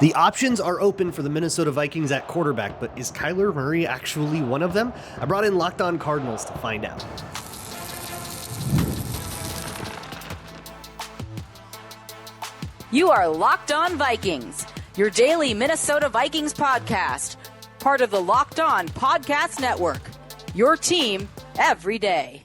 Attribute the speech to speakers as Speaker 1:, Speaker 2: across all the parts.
Speaker 1: The options are open for the Minnesota Vikings at quarterback, but is Kyler Murray actually one of them? I brought in Locked On Cardinals to find out.
Speaker 2: You are Locked On Vikings, your daily Minnesota Vikings podcast, part of the Locked On Podcast Network, your team every day.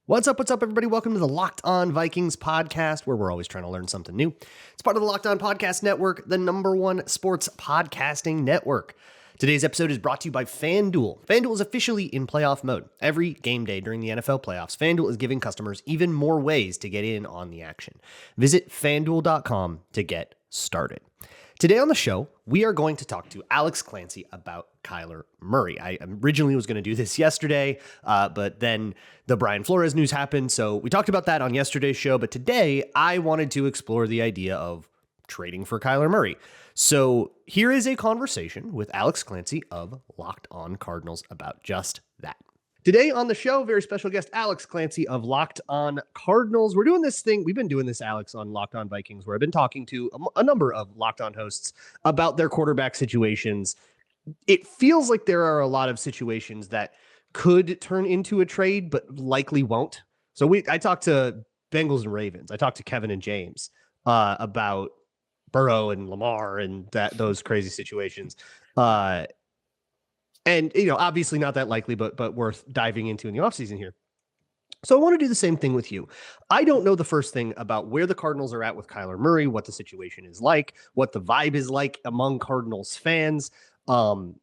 Speaker 1: What's up, everybody? Welcome to the Locked On Vikings podcast, where we're always trying to learn something new. It's part of the Locked On Podcast Network, the #1 sports podcasting network. Today's episode is brought to you by FanDuel. FanDuel is officially in playoff mode. Every game day during the NFL playoffs, FanDuel is giving customers even more ways to get in on the action. Visit FanDuel.com to get started. Today on the show, we are going to talk to Alex Clancy about Kyler Murray. I originally was going to do this yesterday, but then the Brian Flores news happened, so we talked about that on yesterday's show. But today, I wanted to explore the idea of trading for Kyler Murray. So here is a conversation with Alex Clancy of Locked On Cardinals about just that. Today on the show, very special guest, Alex Clancy of Locked On Cardinals. We're doing this thing. We've been doing this, Alex, on Locked On Vikings, where I've been talking to a number of Locked On hosts about their quarterback situations. It feels like there are a lot of situations that could turn into a trade, but likely won't. So I talked to Bengals and Ravens. I talked to Kevin and James about Burrow and Lamar and those crazy situations. And, obviously not that likely, but worth diving into in the offseason here. So I want to do the same thing with you. I don't know the first thing about where the Cardinals are at with Kyler Murray, what the situation is like, what the vibe is like among Cardinals fans.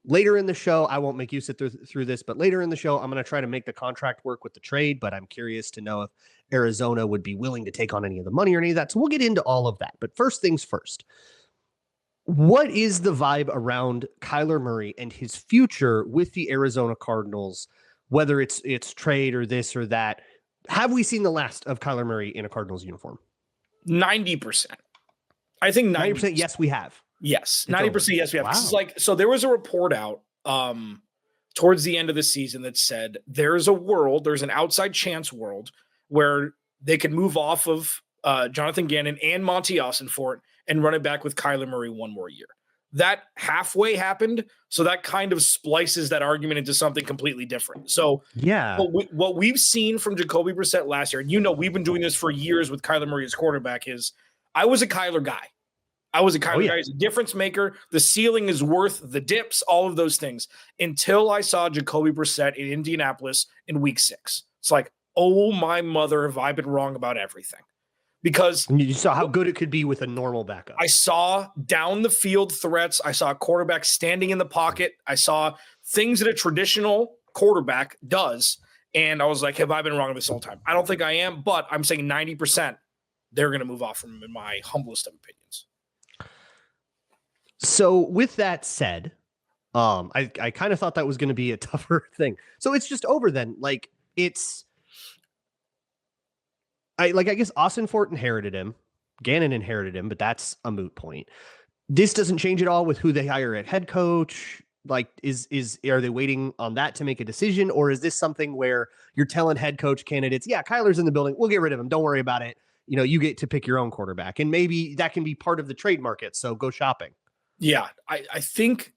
Speaker 1: Later in the show, I won't make you sit through this, but later in the show, I'm going to try to make the contract work with the trade, but I'm curious to know if Arizona would be willing to take on any of the money or any of that. So we'll get into all of that. But first things first. What is the vibe around Kyler Murray and his future with the Arizona Cardinals, whether it's trade or this or that? Have we seen the last of Kyler Murray in a Cardinals uniform?
Speaker 3: 90%. I think
Speaker 1: 90%. Yes, we have.
Speaker 3: Yes. 90%. Yes, we have.
Speaker 1: Wow.
Speaker 3: This is so there was a report out towards the end of the season that said there's an outside chance world where they could move off of Jonathan Gannon and Monty Ossenfort and run it back with Kyler Murray one more year. That halfway happened, so that kind of splices that argument into something completely different. So
Speaker 1: yeah,
Speaker 3: what we've seen from Jacoby Brissett last year, and we've been doing this for years with Kyler Murray as quarterback, is I was a Kyler guy. Guy. He's a difference maker. The ceiling is worth the dips, all of those things, until I saw Jacoby Brissett in Indianapolis in week 6. It's like, oh my mother, have I been wrong about everything? Because
Speaker 1: you saw how good it could be with a normal backup.
Speaker 3: I saw down the field threats. I saw a quarterback standing in the pocket. I saw things that a traditional quarterback does. And I was like, have I been wrong this whole time? I don't think I am, but I'm saying 90% they're going to move off from him in my humblest of opinions.
Speaker 1: So with that said, I kind of thought that was going to be a tougher thing. So it's just over then. I guess Ossenfort inherited him, Gannon inherited him, but that's a moot point. This doesn't change at all with who they hire at head coach. Like, are they waiting on that to make a decision, or is this something where you're telling head coach candidates, yeah, Kyler's in the building, we'll get rid of him, don't worry about it. You get to pick your own quarterback, and maybe that can be part of the trade market. So go shopping.
Speaker 3: Yeah, I think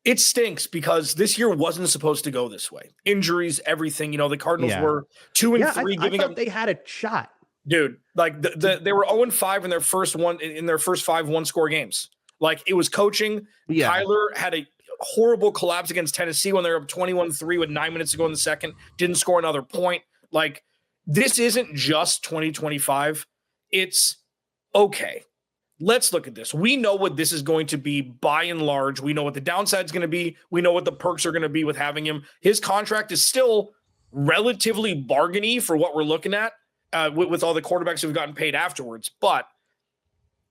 Speaker 3: it stinks because this year wasn't supposed to go this way. Injuries, everything. The Cardinals were 2-3,
Speaker 1: giving up. They had a shot,
Speaker 3: dude. Like they were 0-5 in their first 5 one-score games. Like, it was coaching. Yeah. Kyler had a horrible collapse against Tennessee when they were up 21-3 with 9 minutes to go in the second. Didn't score another point. Like, this isn't just 2025. It's okay. Let's look at this. We know what this is going to be by and large. We know what the downside is going to be. We know what the perks are going to be with having him. His contract is still relatively bargainy for what we're looking at with all the quarterbacks who've gotten paid afterwards. But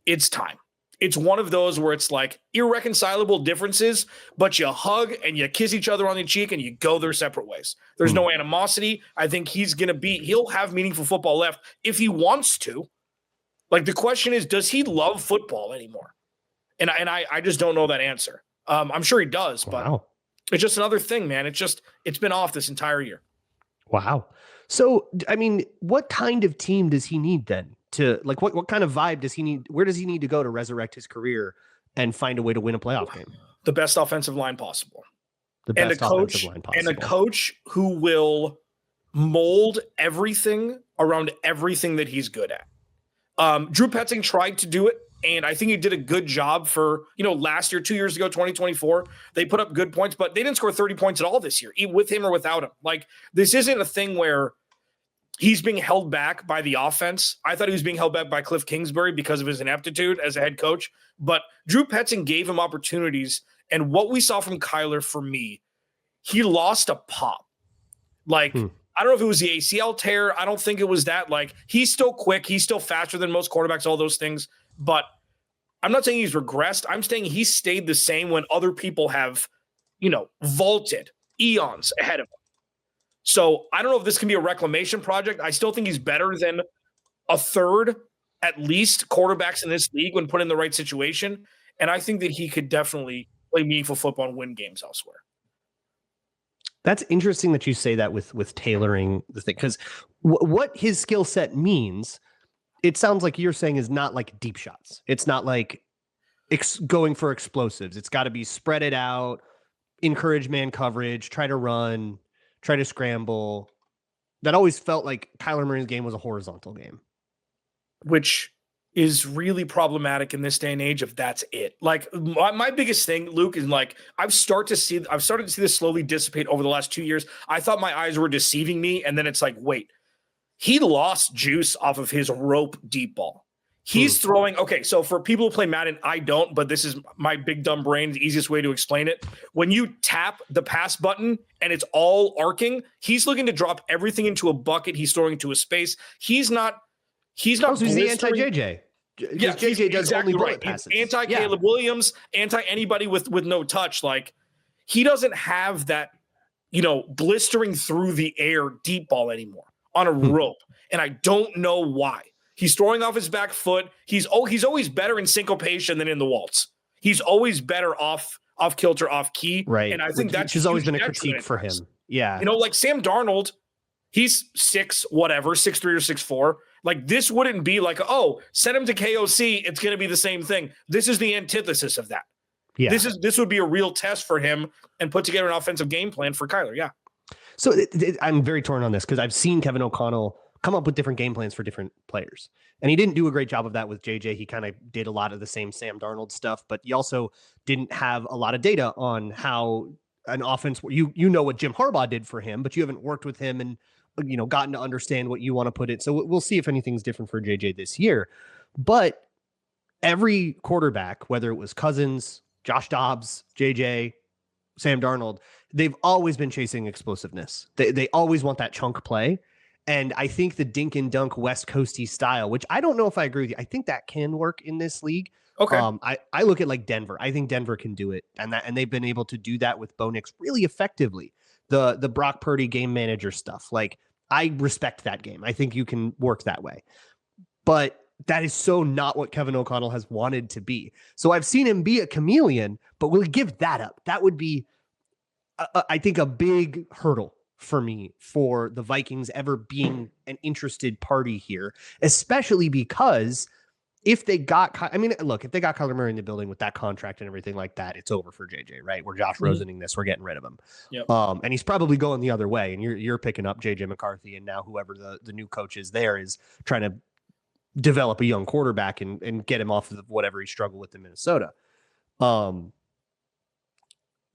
Speaker 3: it's time. It's one of those where it's like irreconcilable differences, but you hug and you kiss each other on the cheek and you go their separate ways. There's no animosity. I think he'll have meaningful football left if he wants to. Like, the question is, does he love football anymore? And I just don't know that answer. I'm sure he does, but it's just another thing, man. It's been off this entire year.
Speaker 1: Wow. So, I mean, what kind of team does he need then? to like what kind of vibe does he need? Where does he need to go to resurrect his career and find a way to win a playoff game?
Speaker 3: The best offensive line possible.
Speaker 1: The best offensive line possible.
Speaker 3: And a coach who will mold everything around everything that he's good at. Drew Petzing tried to do it, and I think he did a good job for, last year, 2 years ago, 2024. They put up good points, but they didn't score 30 points at all this year, with him or without him. Like, this isn't a thing where he's being held back by the offense. I thought he was being held back by Cliff Kingsbury because of his ineptitude as a head coach, but Drew Petzing gave him opportunities, and what we saw from Kyler, for me, he lost a pop. Like, I don't know if it was the ACL tear. I don't think it was that. Like, he's still quick. He's still faster than most quarterbacks, all those things. But I'm not saying he's regressed. I'm saying he stayed the same when other people have, vaulted eons ahead of him. So I don't know if this can be a reclamation project. I still think he's better than a third, at least, quarterbacks in this league when put in the right situation. And I think that he could definitely play meaningful football and win games elsewhere.
Speaker 1: That's interesting that you say that with tailoring the thing, because what his skill set means, it sounds like you're saying, is not like deep shots. It's not like going for explosives. It's got to be spread it out, encourage man coverage, try to run, try to scramble. That always felt like Kyler Murray's game was a horizontal game,
Speaker 3: which is really problematic in this day and age if that's it. Like, my biggest thing, Luke, is like, I've started to see this slowly dissipate over the last 2 years. I thought my eyes were deceiving me. And then it's like, wait, he lost juice off of his rope deep ball. He's throwing. Okay. So for people who play Madden, I don't, but this is my big dumb brain, the easiest way to explain it. When you tap the pass button and it's all arcing, he's looking to drop everything into a bucket. He's throwing into a space. He's not. He's
Speaker 1: the anti-JJ.
Speaker 3: Yeah,
Speaker 1: JJ does
Speaker 3: exactly
Speaker 1: only
Speaker 3: right.
Speaker 1: bullet passes.
Speaker 3: Anti-Caleb Williams, anti-anybody with no touch. Like, he doesn't have that, blistering through the air deep ball anymore on a rope. And I don't know why. He's throwing off his back foot. He's always better in syncopation than in the waltz. He's always better off kilter, off key.
Speaker 1: Right.
Speaker 3: And I think that's
Speaker 1: has always been a critique for him. Yeah.
Speaker 3: Like Sam Darnold, he's 6'3" or 6'4". Like, this wouldn't be like, oh, send him to KOC, it's going to be the same thing. This is the antithesis of that. Yeah. This would be a real test for him and put together an offensive game plan for Kyler. Yeah.
Speaker 1: So I'm very torn on this because I've seen Kevin O'Connell come up with different game plans for different players. And he didn't do a great job of that with JJ. He kind of did a lot of the same Sam Darnold stuff, but he also didn't have a lot of data on how an offense, you know what Jim Harbaugh did for him, but you haven't worked with him and gotten to understand what you want to put it. So we'll see if anything's different for JJ this year. But every quarterback, whether it was Cousins, Josh Dobbs, JJ, Sam Darnold, they've always been chasing explosiveness. They always want that chunk play. And I think the dink and dunk West Coasty style, which I don't know if I agree with you, I think that can work in this league.
Speaker 3: Okay.
Speaker 1: I look at like Denver. I think Denver can do it. And they've been able to do that with Bo Nix really effectively. The Brock Purdy game manager stuff. Like, I respect that game. I think you can work that way. But that is so not what Kevin O'Connell has wanted to be. So I've seen him be a chameleon, but we'll give that up. That would be, I think, a big hurdle for me for the Vikings ever being an interested party here, especially because if they got Kyler Murray in the building with that contract and everything like that, it's over for JJ, right? We're Josh Rosening this, we're getting rid of him.
Speaker 3: Yep.
Speaker 1: And he's probably going the other way, and you're picking up JJ McCarthy, and now whoever the new coach is there is trying to develop a young quarterback and get him off of whatever he struggled with in Minnesota.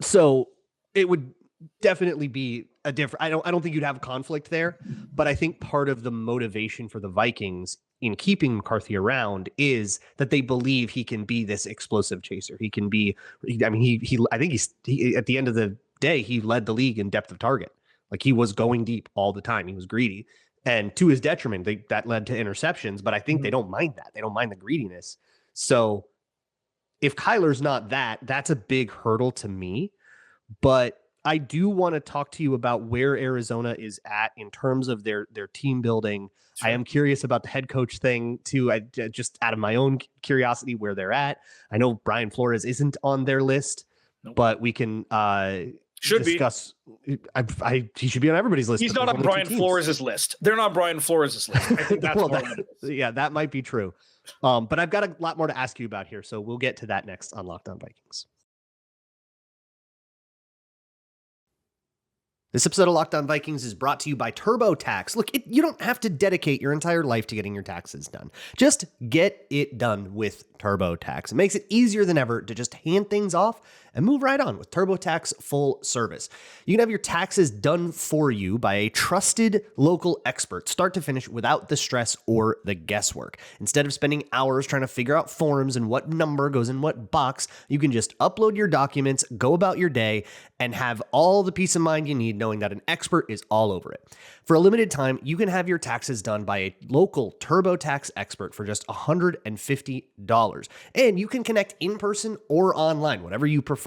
Speaker 1: So it would definitely be a different, I don't think you'd have conflict there, but I think part of the motivation for the Vikings in keeping McCarthy around is that they believe he can be this explosive chaser. He can be, I mean, I think he at the end of the day, he led the league in depth of target. Like, he was going deep all the time. He was greedy, and to his detriment, that led to interceptions, but I think they don't mind that. They don't mind the greediness. So if Kyler's not that's a big hurdle to me, but I do want to talk to you about where Arizona is at in terms of their team building. Sure. I am curious about the head coach thing too. Just out of my own curiosity, where they're at. I know Brian Flores isn't on their list, but we can discuss. He should be on everybody's list.
Speaker 3: He's not on Brian Flores' list. They're not Brian Flores' list. I think that's
Speaker 1: that might be true. But I've got a lot more to ask you about here, so we'll get to that next on Locked On Vikings. This episode of Locked On Vikings is brought to you by TurboTax. Look, you don't have to dedicate your entire life to getting your taxes done. Just get it done with TurboTax. It makes it easier than ever to just hand things off and move right on with TurboTax full service. You can have your taxes done for you by a trusted local expert, start to finish, without the stress or the guesswork. Instead of spending hours trying to figure out forms and what number goes in what box, you can just upload your documents, go about your day, and have all the peace of mind you need knowing that an expert is all over it. For a limited time, you can have your taxes done by a local TurboTax expert for just $150. And you can connect in person or online, whatever you prefer.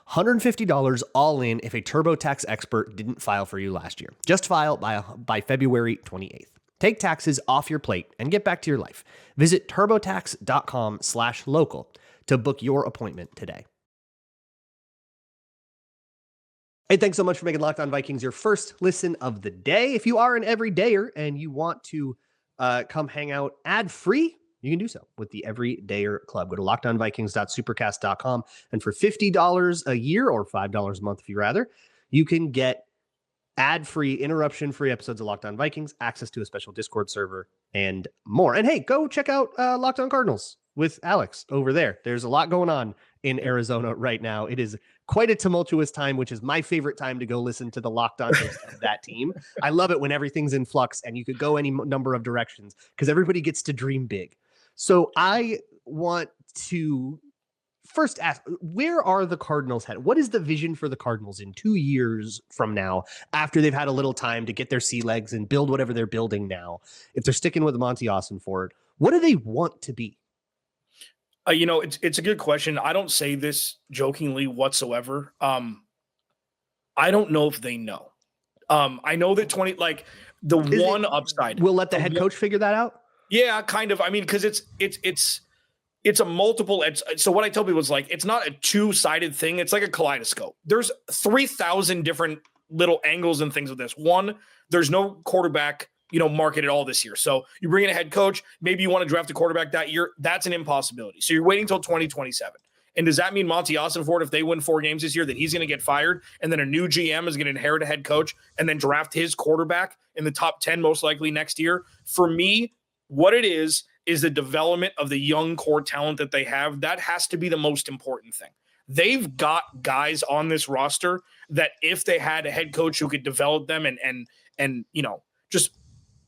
Speaker 1: $150 all in if a TurboTax expert didn't file for you last year. Just file by February 28th. Take taxes off your plate and get back to your life. Visit turbotax.com/local to book your appointment today. Hey, thanks so much for making Locked On Vikings your first listen of the day. If you are an everydayer and you want to come hang out ad-free, you can do so with the Everydayer Club. Go to lockedonvikings.supercast.com, and for $50 a year or $5 a month if you rather, you can get ad-free, interruption-free episodes of Locked On Vikings, access to a special Discord server, and more. And hey, go check out Locked On Cardinals with Alex over there. There's a lot going on in Arizona right now. It is quite a tumultuous time, which is my favorite time to go listen to the Locked On host of that team. I love it when everything's in flux and you could go any number of directions because everybody gets to dream big. So I want to first ask, where are the Cardinals headed? What is the vision for the Cardinals in 2 years from now, after they've had a little time to get their sea legs and build whatever they're building now? If they're sticking with Monty Ossenford, what do they want to be?
Speaker 3: It's a good question. I don't say this jokingly whatsoever. I don't know if they know. I know that upside.
Speaker 1: We'll let the head coach figure that out.
Speaker 3: Yeah, kind of. I mean, because it's a multiple. So what I tell people is it's not a two-sided thing. It's like a kaleidoscope. There's 3,000 different little angles and things with this. One, there's no quarterback market at all this year. So you bring in a head coach, maybe you want to draft a quarterback that year. That's an impossibility. So you're waiting until 2027. And does that mean Monty Ossenford, if they win 4 games this year, that he's going to get fired and then a new GM is going to inherit a head coach and then draft his quarterback in the top 10 most likely next year? For me, what it is the development of the young core talent that they have. That has to be the most important thing. They've got guys on this roster that if they had a head coach who could develop them and just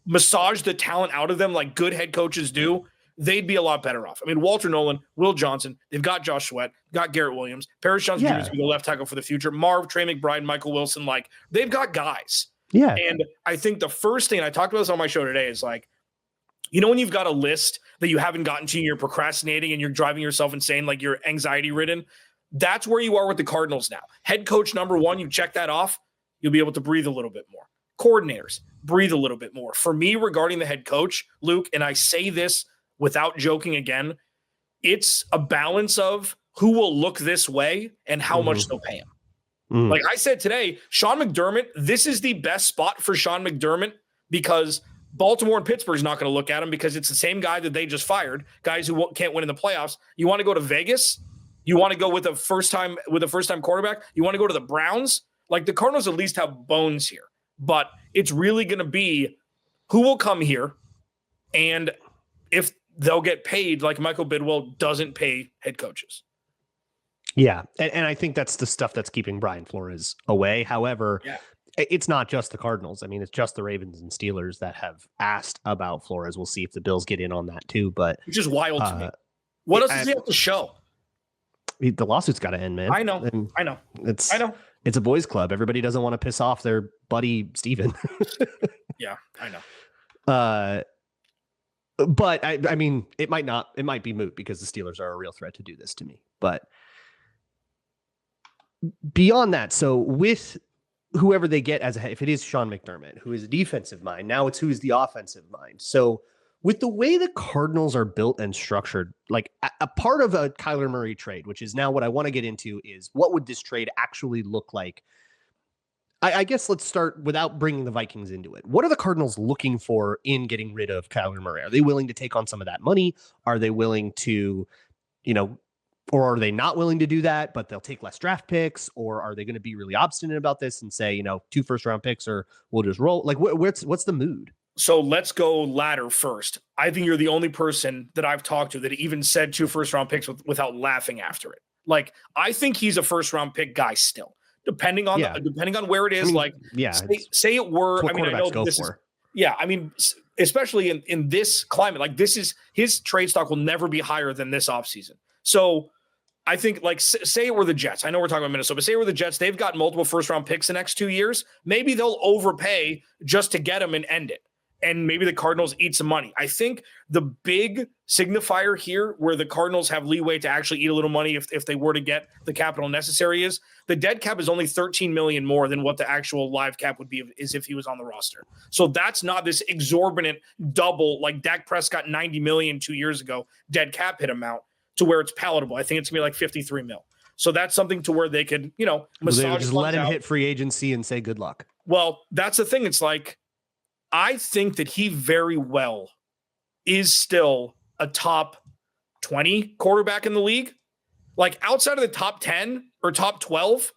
Speaker 3: massage the talent out of them like good head coaches do, they'd be a lot better off. I mean, Walter Nolan, Will Johnson, they've got Josh Sweat, got Garrett Williams, Paris Johnson Jr. is the left tackle for the future, Marv, Trey McBride, Michael Wilson, they've got guys.
Speaker 1: Yeah.
Speaker 3: And I think the first thing, and I talked about this on my show today, is when you've got a list that you haven't gotten to, and you're procrastinating and you're driving yourself insane, you're anxiety ridden, that's where you are with the Cardinals now. Head coach number 1, you check that off, you'll be able to breathe a little bit more. Coordinators, breathe a little bit more. For me, regarding the head coach, Luke, and I say this without joking again, it's a balance of who will look this way and how much they'll pay him. Like I said today, Sean McDermott, this is the best spot for Sean McDermott because Baltimore and Pittsburgh is not going to look at him because it's the same guy that they just fired, guys who can't win in the playoffs. You want to go to Vegas? You want to go with a first-time quarterback? You want to go to the Browns? The Cardinals at least have bones here. But it's really going to be who will come here and if they'll get paid like Michael Bidwell doesn't pay head coaches.
Speaker 1: Yeah. And I think that's the stuff that's keeping Brian Flores away. However, it's not just the Cardinals. I mean, it's just the Ravens and Steelers that have asked about Flores. We'll see if the Bills get in on that too. But
Speaker 3: which is wild to me. What else does he have to show?
Speaker 1: The lawsuit's got to end, man.
Speaker 3: I know.
Speaker 1: It's a boys club. Everybody doesn't want to piss off their buddy Steven.
Speaker 3: Yeah, I know.
Speaker 1: But I mean, it might be moot because the Steelers are a real threat to do this to me. But beyond that, so with whoever they get if it is Sean McDermott, who is a defensive mind, now it's who's the offensive mind. So With the way the Cardinals are built and structured, like a part of a Kyler Murray trade, which is now what I want to get into, is what would this trade actually look like? I guess let's start without bringing the Vikings into it. What are the Cardinals looking for in getting rid of Kyler Murray? Are they willing to take on some of that money? Are they willing to, or are they not willing to do that, but they'll take less draft picks? Or are they going to be really obstinate about this and say, 2 first-round picks, or we'll just roll? Like, what's the mood?
Speaker 3: So let's go latter first. I think you're the only person that I've talked to that even said 2 first-round picks without laughing after it. Like, I think he's a first-round pick guy still, depending on where it is. Say it were. I know this is. Yeah, especially in this climate, like this is his trade stock will never be higher than this offseason. So I think, like, say it were the Jets. I know we're talking about Minnesota, but say it were the Jets. They've got multiple first-round picks the next 2 years. Maybe they'll overpay just to get them and end it. And maybe the Cardinals eat some money. I think the big signifier here where the Cardinals have leeway to actually eat a little money if they were to get the capital necessary is the dead cap is only $13 million more than what the actual live cap would be is if he was on the roster. So that's not this exorbitant double like Dak Prescott $90 million 2 years ago dead cap hit amount to where it's palatable. I think it's gonna be like $53 million. So that's something to where they could, massage.
Speaker 1: Just let him hit free agency and say good luck.
Speaker 3: Well, that's the thing. It's like, I think that he very well is still a top 20 quarterback in the league. Like, outside of the top 10 or top 12,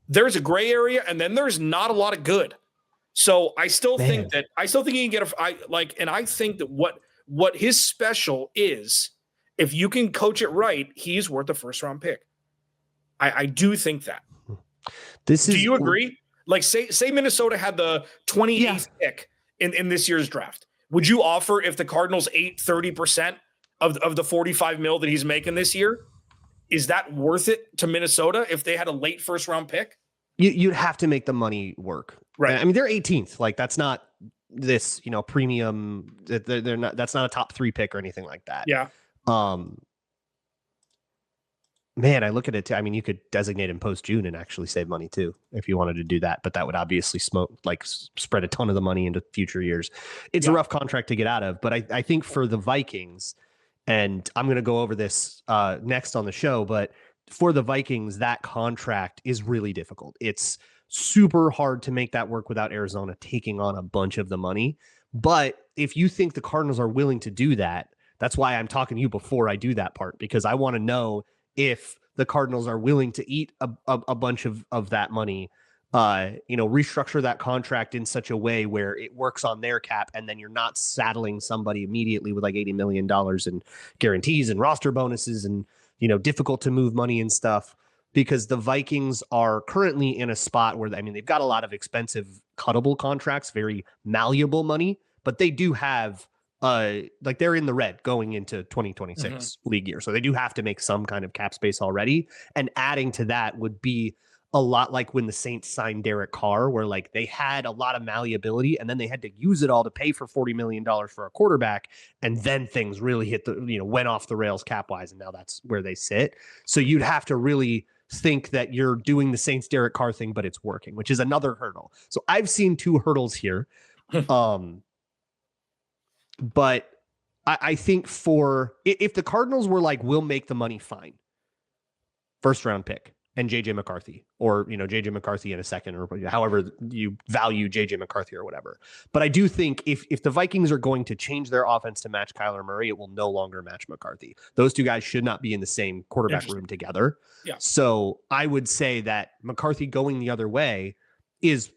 Speaker 3: there's a gray area, and then there's not a lot of good. So I still think he can get and I think that what his special is, if you can coach it right, he's worth a first round pick. I do think that. Do you agree? Like, say Minnesota had the 28th pick in this year's draft. Would you offer, if the Cardinals ate 30% of the $45 million that he's making this year, is that worth it to Minnesota if they had a late first round pick?
Speaker 1: You'd have to make the money work. Right. I mean, they're 18th. Like, that's not this, premium. They're not, that's not a top 3 pick or anything like that.
Speaker 3: Yeah.
Speaker 1: Man, I look at it too. I mean, you could designate him post June and actually save money too, if you wanted to do that. But that would obviously spread a ton of the money into future years. It's a rough contract to get out of. But I think for the Vikings, and I'm going to go over this next on the show, but for the Vikings, that contract is really difficult. It's super hard to make that work without Arizona taking on a bunch of the money. But if you think the Cardinals are willing to do that, that's why I'm talking to you before I do that part, because I want to know if the Cardinals are willing to eat a bunch of that money, restructure that contract in such a way where it works on their cap, and then you're not saddling somebody immediately with like $80 million in guarantees and roster bonuses and, difficult to move money and stuff, because the Vikings are currently in a spot where, they've got a lot of expensive cuttable contracts, very malleable money, but they do have they're in the red going into 2026 league year. So they do have to make some kind of cap space already. And adding to that would be a lot like when the Saints signed Derek Carr, where like they had a lot of malleability and then they had to use it all to pay for $40 million for a quarterback. And then things really hit went off the rails cap wise. And now that's where they sit. So you'd have to really think that you're doing the Saints Derek Carr thing, but it's working, which is another hurdle. So I've seen 2 hurdles here. But I think if the Cardinals were like, we'll make the money fine, first round pick and JJ McCarthy, or, JJ McCarthy in a second, or however you value JJ McCarthy or whatever. But I do think if the Vikings are going to change their offense to match Kyler Murray, it will no longer match McCarthy. Those 2 guys should not be in the same quarterback room together. Yeah. So I would say that McCarthy going the other way is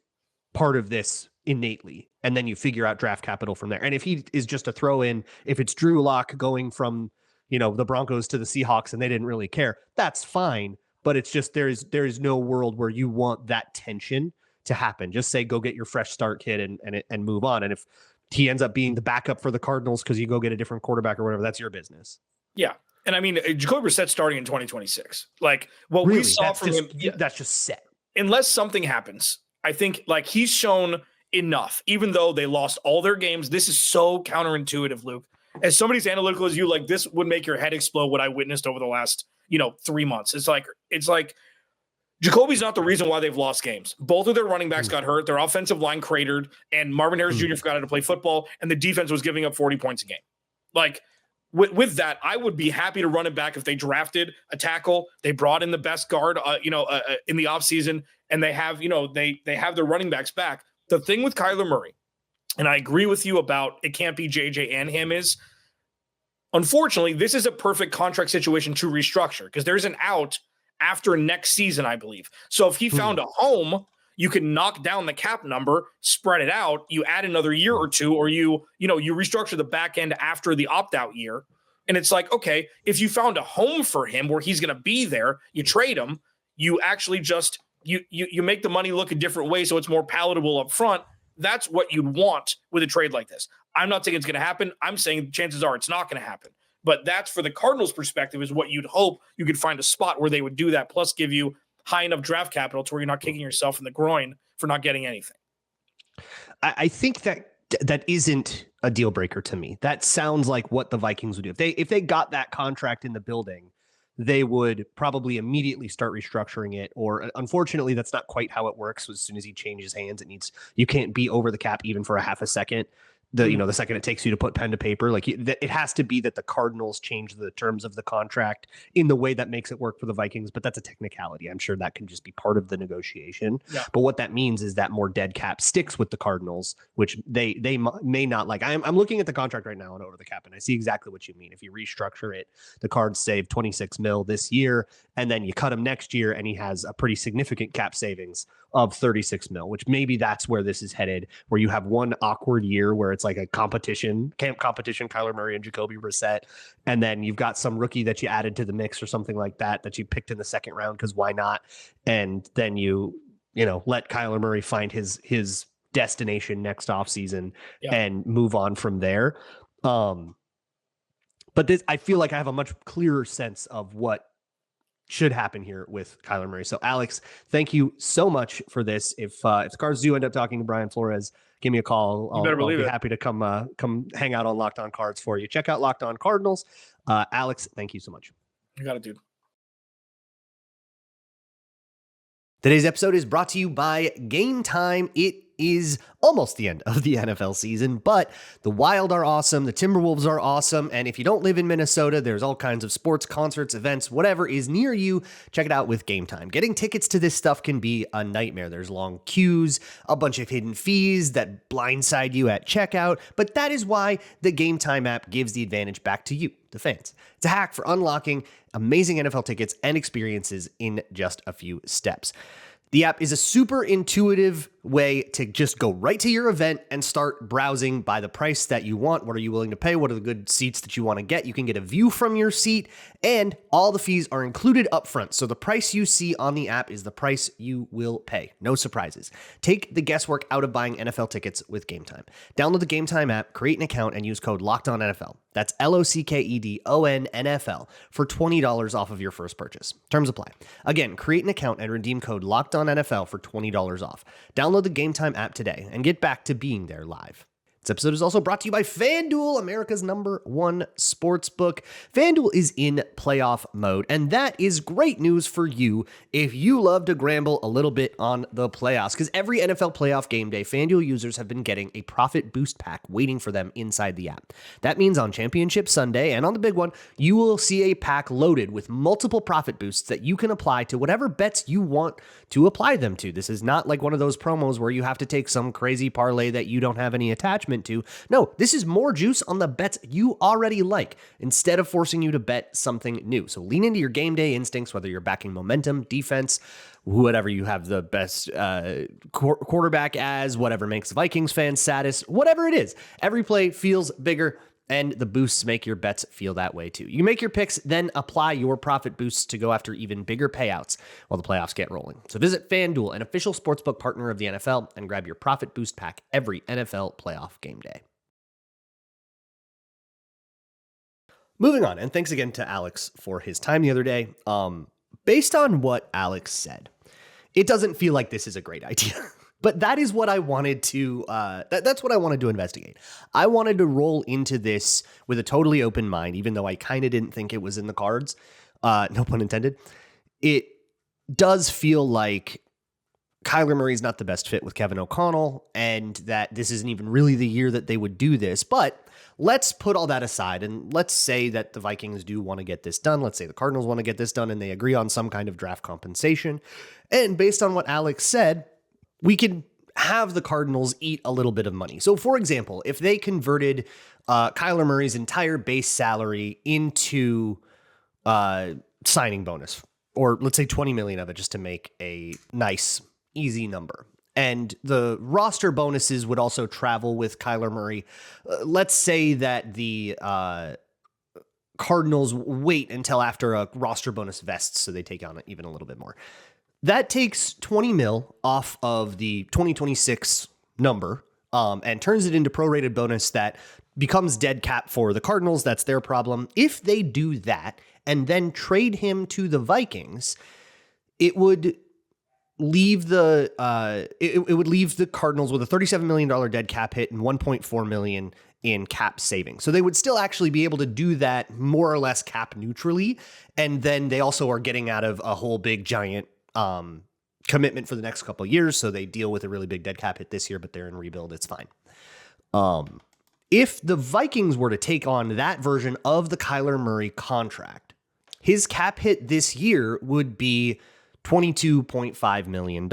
Speaker 1: part of this innately, and then you figure out draft capital from there. And if he is just a throw in, if it's Drew Lock going from the Broncos to the Seahawks and they didn't really care, that's fine. But it's just there is no world where you want that tension to happen. Just say, go get your fresh start kid and move on. And if he ends up being the backup for the Cardinals because you go get a different quarterback or whatever, that's your business.
Speaker 3: Yeah. And Jacoby Brissett's starting in 2026. Like, what really, we saw from him,
Speaker 1: that's just set.
Speaker 3: Unless something happens, I think like he's shown enough, even though they lost all their games. This is so counterintuitive, Luke. As somebody as analytical as you, like, this would make your head explode what I witnessed over the last, 3 months. It's like Jacoby's not the reason why they've lost games. Both of their running backs got hurt. Their offensive line cratered, and Marvin Harris Jr. forgot how to play football, and the defense was giving up 40 points a game. Like, with that, I would be happy to run it back if they drafted a tackle. They brought in the best guard, in the offseason, and they have, they have their running backs back. The thing with Kyler Murray, and I agree with you about it can't be JJ and him, is unfortunately, this is a perfect contract situation to restructure because there's an out after next season, I believe. So if he found a home, you can knock down the cap number, spread it out, you add another year or two, or you restructure the back end after the opt-out year. And it's like, okay, if you found a home for him where he's going to be there, you trade him, you actually just, you make the money look a different way so it's more palatable up front. That's what you'd want with a trade like this. I'm not saying it's going to happen. I'm saying chances are it's not going to happen. But that's, for the Cardinals' perspective, is what you'd hope you could find a spot where they would do that, plus give you high enough draft capital to where you're not kicking yourself in the groin for not getting anything.
Speaker 1: I think that isn't a deal breaker to me. That sounds like what the Vikings would do. If they got that contract in the building, they would probably immediately start restructuring it. Or unfortunately, that's not quite how it works. As soon as he changes hands, you can't be over the cap even for a half a second. The second it takes you to put pen to paper, like it has to be that the Cardinals change the terms of the contract in the way that makes it work for the Vikings. But that's a technicality. I'm sure that can just be part of the negotiation. Yeah. But what that means is that more dead cap sticks with the Cardinals, which they may not like. I'm looking at the contract right now on over the cap, and I see exactly what you mean. If you restructure it, the Cards save $26 million this year, and then you cut him next year, and he has a pretty significant cap savings of $36 million, which maybe that's where this is headed, where you have one awkward year where it's like a camp competition, Kyler Murray and Jacoby Brissett, and then you've got some rookie that you added to the mix or something like that you picked in the second round because why not? And then you let Kyler Murray find his destination next offseason and move on from there. But this, I feel like I have a much clearer sense of what should happen here with Kyler Murray. So Alex, thank you so much for this. If the Cards do end up talking to Brian Flores, give me a call. I'll be happy to come hang out on Locked On Cards for you. Check out Locked On Cardinals. Alex, thank you so much.
Speaker 3: You got it, dude.
Speaker 1: Today's episode is brought to you by Gametime. It is almost the end of the NFL season, but the Wild are awesome, the Timberwolves are awesome, and if you don't live in Minnesota, there's all kinds of sports, concerts, events, whatever is near you. Check it out with Gametime. Getting tickets to this stuff can be a nightmare. There's long queues, a bunch of hidden fees that blindside you at checkout, but that is why the Gametime app gives the advantage back to you, the fans. It's a hack for unlocking amazing NFL tickets and experiences in just a few steps. The app is a super intuitive way to just go right to your event and start browsing by the price that you want. What are you willing to pay? What are the good seats that you want to get? You can get a view from your seat, and all the fees are included up front. So the price you see on the app is the price you will pay. No surprises. Take the guesswork out of buying NFL tickets with Gametime. Download the Gametime app, create an account, and use code LOCKEDONNFL. That's LOCKEDONNFL for $20 off of your first purchase. Terms apply. Again, create an account and redeem code LOCKEDONNFL for $20 off. Download the Gametime app today and get back to being there live. This episode is also brought to you by FanDuel, America's #1 sportsbook. FanDuel is in playoff mode, and that is great news for you if you love to gamble a little bit on the playoffs, because every NFL playoff game day, FanDuel users have been getting a profit boost pack waiting for them inside the app. That means on Championship Sunday and on the big one, you will see a pack loaded with multiple profit boosts that you can apply to whatever bets you want to apply them to. This is not like one of those promos where you have to take some crazy parlay that you don't have any attachment to. No, this is more juice on the bets you already like instead of forcing you to bet something new. So lean into your game day instincts, whether you're backing momentum, defense, whatever you have the best quarterback as, whatever makes Vikings fans saddest, whatever it is. Every play feels bigger, and the boosts make your bets feel that way too. You make your picks, then apply your profit boosts to go after even bigger payouts while the playoffs get rolling. So visit FanDuel, an official sportsbook partner of the NFL, and grab your profit boost pack every NFL playoff game day. Moving on, and thanks again to Alex for his time the other day. Based on what Alex said, it doesn't feel like this is a great idea. But that is what I wanted to, that's what I wanted to investigate. I wanted to roll into this with a totally open mind, even though I kind of didn't think it was in the cards. No pun intended. does feel like Kyler Murray's not the best fit with Kevin O'Connell, and that this isn't even really the year that they would do this. But let's put all that aside, and let's say that the Vikings do want to get this done. Let's say the Cardinals want to get this done, and they agree on some kind of draft compensation. And based on what Alex said, we can have the Cardinals eat a little bit of money. So, for example, if they converted Kyler Murray's entire base salary into signing bonus, or let's say 20 million of it, just to make a nice, easy number. And the roster bonuses would also travel with Kyler Murray. Let's say that the Cardinals wait until after a roster bonus vests, so they take on even a little bit more. That takes 20 mil off of the 2026 number and turns it into prorated bonus that becomes dead cap for the Cardinals. That's their problem. If they do that and then trade him to the Vikings, it would leave the Cardinals with a $37 million dead cap hit and $1.4 million in cap savings. So they would still actually be able to do that more or less cap neutrally. And then they also are getting out of a whole big giant commitment for the next couple of years. So they deal with a really big dead cap hit this year, but they're in rebuild. It's fine. If the Vikings were to take on that version of the Kyler Murray contract, his cap hit this year would be $22.5 million.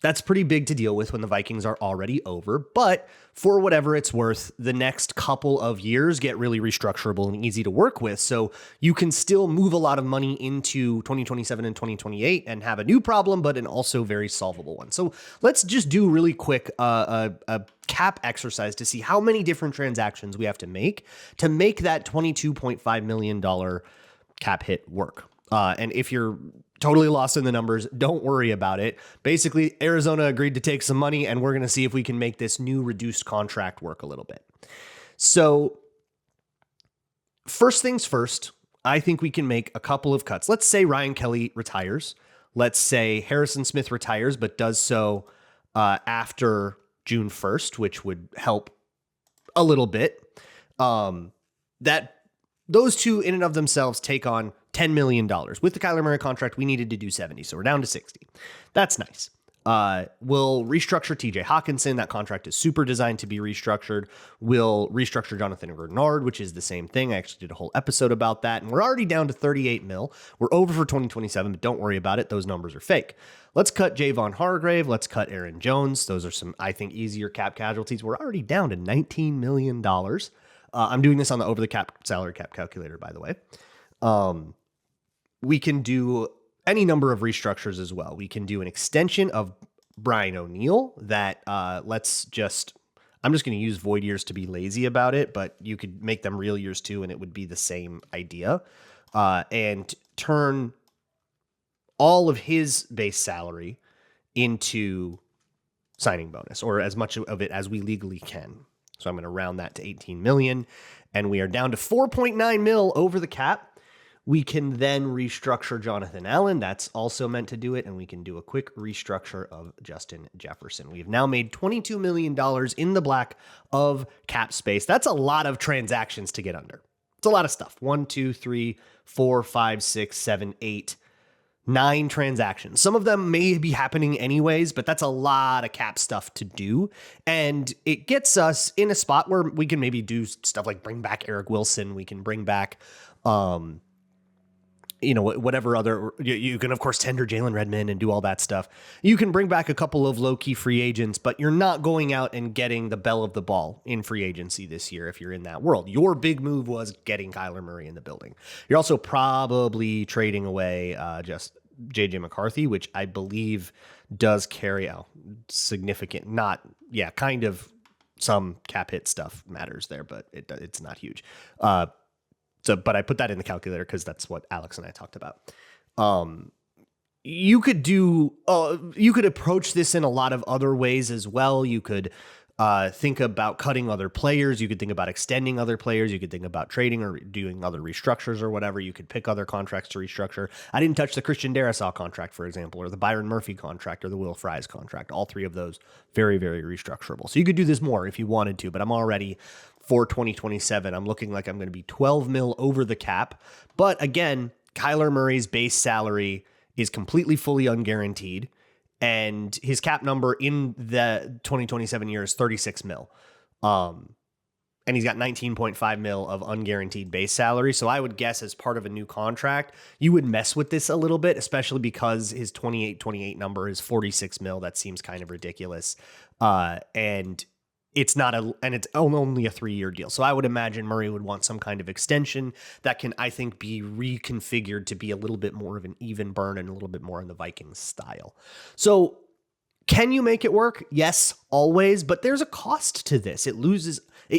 Speaker 1: That's pretty big to deal with when the Vikings are already over, but for whatever it's worth, the next couple of years get really restructurable and easy to work with. So you can still move a lot of money into 2027 and 2028 and have a new problem, but an also very solvable one. So let's just do really quick a cap exercise to see how many different transactions we have to make that $22.5 million cap hit work. And if you're totally lost in the numbers, don't worry about it. Basically, Arizona agreed to take some money, and we're going to see if we can make this new reduced contract work a little bit. So first things first, I think we can make a couple of cuts. Let's say Ryan Kelly retires. Let's say Harrison Smith retires, but does so after June 1st, which would help a little bit. That those two in and of themselves take on $10 million. With the Kyler Murray contract, we needed to do 70, so we're down to 60. That's nice. We'll restructure TJ Hawkinson. That contract is super designed to be restructured. We'll restructure Jonathan Bernard, which is the same thing. I actually did a whole episode about that, and we're already down to 38 mil. We're over for 2027, but don't worry about it. Those numbers are fake. Let's cut Javon Hargrave. Let's cut Aaron Jones. Those are some, I think, easier cap casualties. We're already down to $19 million. I'm doing this on the over the cap salary cap calculator, by the way. We can do any number of restructures as well. We can do an extension of Brian O'Neill that I'm just going to use void years to be lazy about it, but you could make them real years too, and it would be the same idea. And turn all of his base salary into signing bonus, or as much of it as we legally can. So I'm going to round that to 18 million, and we are down to 4.9 mil over the cap. We can then restructure Jonathan Allen. That's also meant to do it. And we can do a quick restructure of Justin Jefferson. We have now made $22 million in the black of cap space. That's a lot of transactions to get under. It's a lot of stuff. 1, 2, 3, 4, 5, 6, 7, 8, 9 transactions. Some of them may be happening anyways, but that's a lot of cap stuff to do. And it gets us in a spot where we can maybe do stuff like bring back Eric Wilson. We can bring back, whatever other, you can of course tender Jalen Redmond and do all that stuff. You can bring back a couple of low-key free agents, but you're not going out and getting the belle of the ball in free agency this year if you're in that world. Your big move was getting Kyler Murray in the building. You're also probably trading away just JJ McCarthy, which I believe does carry out significant, kind of some cap hit stuff matters there, but it's not huge. But I put that in the calculator because that's what Alex and I talked about. You could approach this in a lot of other ways as well. You could think about cutting other players. You could think about extending other players. You could think about trading or doing other restructures or whatever. You could pick other contracts to restructure. I didn't touch the Christian Darrisaw contract, for example, or the Byron Murphy contract or the Will Fries contract. All three of those very, very restructurable. So you could do this more if you wanted to, but I'm already for 2027. I'm looking like I'm going to be 12 mil over the cap. But again, Kyler Murray's base salary He's completely fully unguaranteed, and his cap number in the 2027 year is 36 mil. And he's got 19.5 mil of unguaranteed base salary. So I would guess as part of a new contract, you would mess with this a little bit, especially because his 28 number is 46 mil. That seems kind of ridiculous. And it's only a 3-year deal. So I would imagine Murray would want some kind of extension that can, I think, be reconfigured to be a little bit more of an even burn and a little bit more in the Vikings style. So can you make it work? Yes, always. But there's a cost to this. It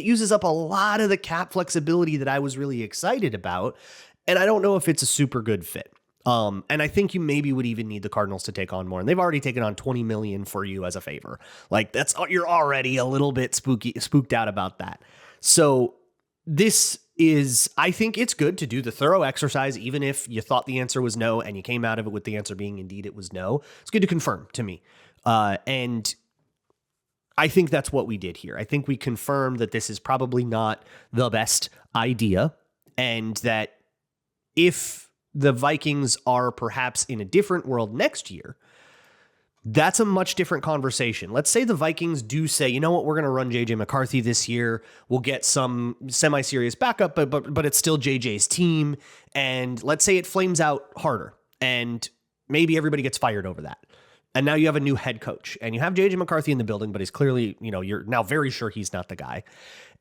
Speaker 1: uses up a lot of the cap flexibility that I was really excited about. And I don't know if it's a super good fit. And I think you maybe would even need the Cardinals to take on more. And they've already taken on $20 million for you as a favor. Like you're already a little bit spooked out about that. So I think it's good to do the thorough exercise, even if you thought the answer was no and you came out of it with the answer being indeed it was no. It's good to confirm to me. And I think that's what we did here. I think we confirmed that this is probably not the best idea, and that if the Vikings are perhaps in a different world next year, that's a much different conversation. Let's say the Vikings do say, you know what, we're going to run JJ McCarthy this year. We'll get some semi-serious backup, but it's still JJ's team. And let's say it flames out harder and maybe everybody gets fired over that. And now you have a new head coach and you have JJ McCarthy in the building, but he's clearly, you're now very sure he's not the guy.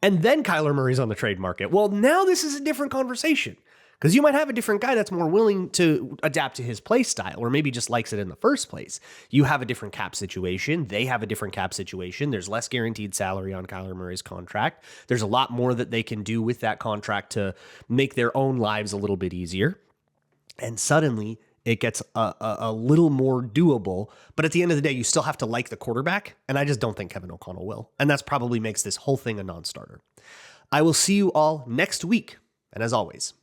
Speaker 1: And then Kyler Murray's on the trade market. Well, now this is a different conversation, because you might have a different guy that's more willing to adapt to his play style, or maybe just likes it in the first place. You have a different cap situation. They have a different cap situation. There's less guaranteed salary on Kyler Murray's contract. There's a lot more that they can do with that contract to make their own lives a little bit easier. And suddenly it gets a little more doable. But at the end of the day, you still have to like the quarterback. And I just don't think Kevin O'Connell will. And that's probably makes this whole thing a non-starter. I will see you all next week. And as always,